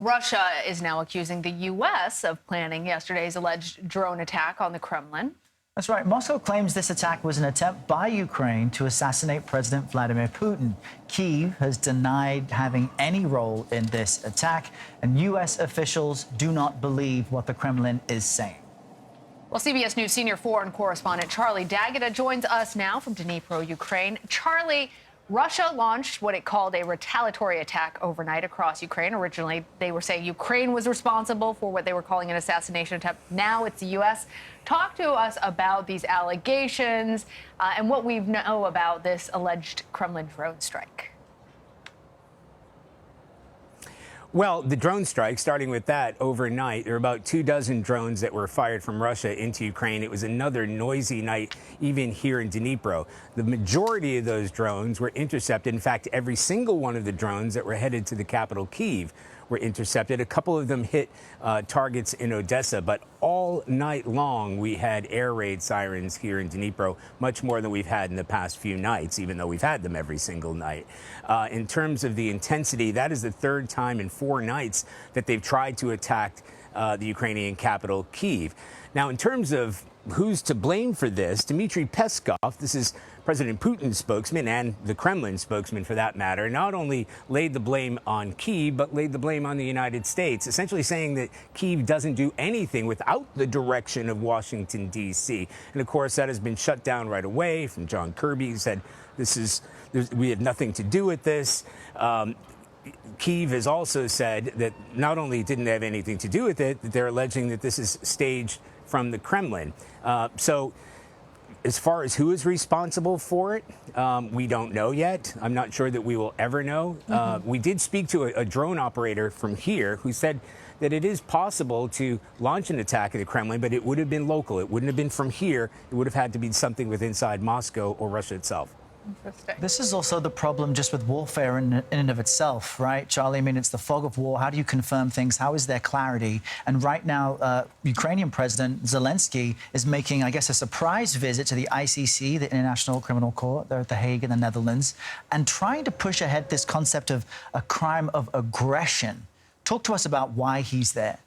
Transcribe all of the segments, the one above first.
Russia is now accusing the U.S. of planning yesterday's alleged drone attack on the Kremlin. That's right. Moscow claims this attack was an attempt by Ukraine to assassinate President Vladimir Putin. Kyiv has denied having any role in this attack, and U.S. officials do not believe what the Kremlin is saying. Well, CBS News senior foreign correspondent Charlie D'Agata joins us now from Dnipro, Ukraine. Charlie, Russia launched what it called a retaliatory attack overnight across Ukraine. Originally, they were saying Ukraine was responsible for what they were calling an assassination attempt. Now it's the U.S. Talk to us about these allegations and what we know about this alleged Kremlin drone strike. Well, the drone strike, starting with that overnight, there were about 24 drones that were fired from Russia into Ukraine. It was another noisy night, even here in Dnipro. The majority of those drones were intercepted. In fact, every single one of the drones that were headed to the capital, Kyiv, were intercepted. A couple of them hit targets in Odessa, but all night long we had air raid sirens here in Dnipro, much more than we've had in the past few nights, even though we've had them every single night. In terms of the intensity, that is the third time in 4 nights that they've tried to attack the Ukrainian capital, Kyiv. Now, in terms of who's to blame for this, Dmitry Peskov, this is President Putin's spokesman and the Kremlin spokesman for that matter, not only laid the blame on Kyiv, but laid the blame on the United States, essentially saying that Kyiv doesn't do anything without the direction of Washington, D.C. And of course, that has been shut down right away from John Kirby, who said we had nothing to do with this. Kyiv has also said that not only didn't they have anything to do with it, that they're alleging that this is staged from the Kremlin. So as far as who is responsible for it, we don't know yet. I'm not sure that we will ever know. We did speak to a drone operator from here who said that it is possible to launch an attack at the Kremlin, but it would have been local. It wouldn't have been from here. It would have had to be something with inside Moscow or Russia itself. This is also the problem just with warfare in and of itself, right, Charlie? I mean, it's the fog of war. How do you confirm things? How is there clarity? And right now, Ukrainian President Zelensky is making, I guess, a surprise visit to the ICC, the International Criminal Court. They're at The Hague in the Netherlands, and trying to push ahead this concept of a crime of aggression. Talk to us about why he's there.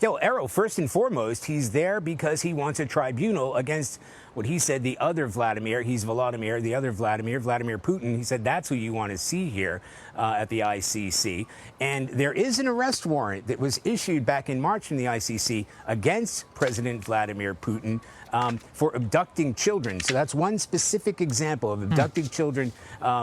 Yeah, well, Errol, first and foremost, he's there because he wants a tribunal against what he said the other Vladimir, he's Volodymyr, the other Vladimir Putin. He said that's who you want to see here at the ICC. And there is an arrest warrant that was issued back in March from the ICC against President Vladimir Putin for abducting children. So that's one specific example of abducting children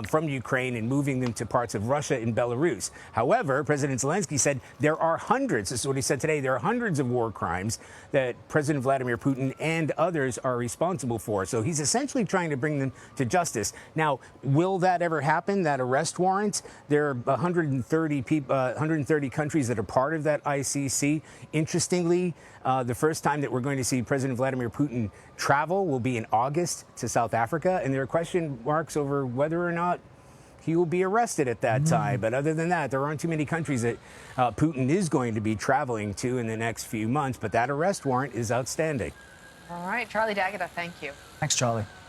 from Ukraine and moving them to parts of Russia and Belarus. However, President Zelensky said there are hundreds, this is what he said today, there are hundreds of war crimes that President Vladimir Putin and others are responsible for. So he's essentially trying to bring them to justice. Now, will that ever happen, that arrest warrant? There are 130 people, 130 countries that are part of that ICC. Interestingly, the first time that we're going to see President Vladimir Putin travel will be in August to South Africa, and there are question marks over whether or not he will be arrested at that time. But other than that, there aren't too many countries that Putin is going to be traveling to in the next few months. But that arrest warrant is outstanding. All right, Charlie D'Agata, thank you. Thanks, Charlie.